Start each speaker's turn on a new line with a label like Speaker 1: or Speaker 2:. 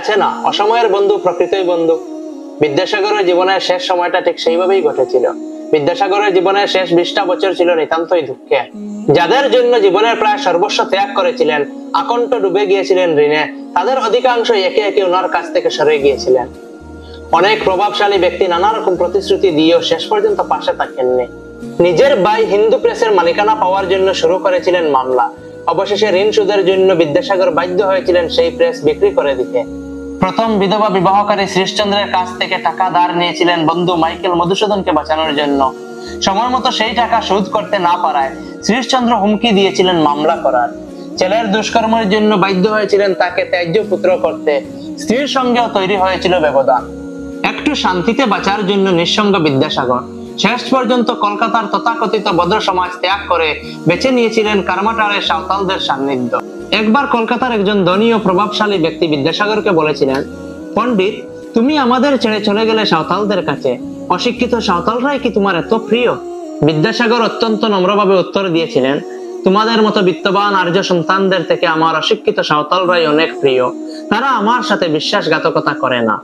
Speaker 1: আছে না, অসময়ের বন্ধু প্রকৃতই বন্ধু। বিদ্যাসাগরের জীবনের শেষ সময়টা ঠিক সেইভাবেই ঘটেছিল। বিদ্যাসাগরের জীবনের শেষ 20টা বছর ছিল নিতান্তই দুঃখে। যাদের জন্য জীবনের প্রায় সর্বস্ব ত্যাগ করেছিলেন, আকণ্ঠ ডুবে গিয়েছিলেন ঋণে, তাদের অধিকাংশ একে একে ওনার কাছ থেকে সরে গিয়েছিলেন। অনেক প্রভাবশালী ব্যক্তি নানা রকম প্রতিশ্রুতি দিয়েও শেষ পর্যন্ত পাশে থাকেননি। নিজের ভাই হিন্দু প্রেসের মালিকানা পাওয়ার জন্য শুরু করেছিলেন মামলা। অবশেষে ঋণ শোধের জন্য বিদ্যাসাগর বাধ্য হয়েছিলেন সেই প্রেস বিক্রি করে দিতে। প্রথম বিধবা বিবাহকারী শ্রীশচন্দ্রের কাছ থেকে টাকা ধার নিয়েছিলেন বন্ধু মাইকেল মধুসূদনকে বাঁচানোর জন্য। সময় মতো সেই টাকা শোধ করতে না পারায় শ্রীশচন্দ্র হুমকি দিয়েছিলেন মামলা করার। ছেলের দুষ্কর্মের জন্য বাধ্য হয়েছিলেন তাকে ত্যায্য পুত্র করতে। স্ত্রীর সঙ্গেও তৈরি হয়েছিল ব্যবধান। একটু শান্তিতে বাঁচার জন্য নিঃসঙ্গ বিদ্যাসাগর শেষ পর্যন্ত কলকাতার তথাকথিত ভদ্র সমাজ ত্যাগ করে বেছে নিয়েছিলেন কারমাটারের সাঁওতালদের সান্নিধ্য। একবার কলকাতার একজন ধনী ও প্রভাবশালী ব্যক্তি বিদ্যাসাগরকে বলেছিলেন, পণ্ডিত, তুমি আমাদের ছেড়ে চলে গেলে সাঁওতালদের কাছে, অশিক্ষিত সাঁওতালরাই কি তোমার এত প্রিয়? বিদ্যাসাগর অত্যন্ত নম্রভাবে উত্তর দিয়েছিলেন, তোমাদের মতো বিত্তবান আর্য সন্তানদের থেকে আমার অশিক্ষিত সাঁওতালরাই অনেক প্রিয়। তারা আমার সাথে বিশ্বাসঘাতকতা করে না।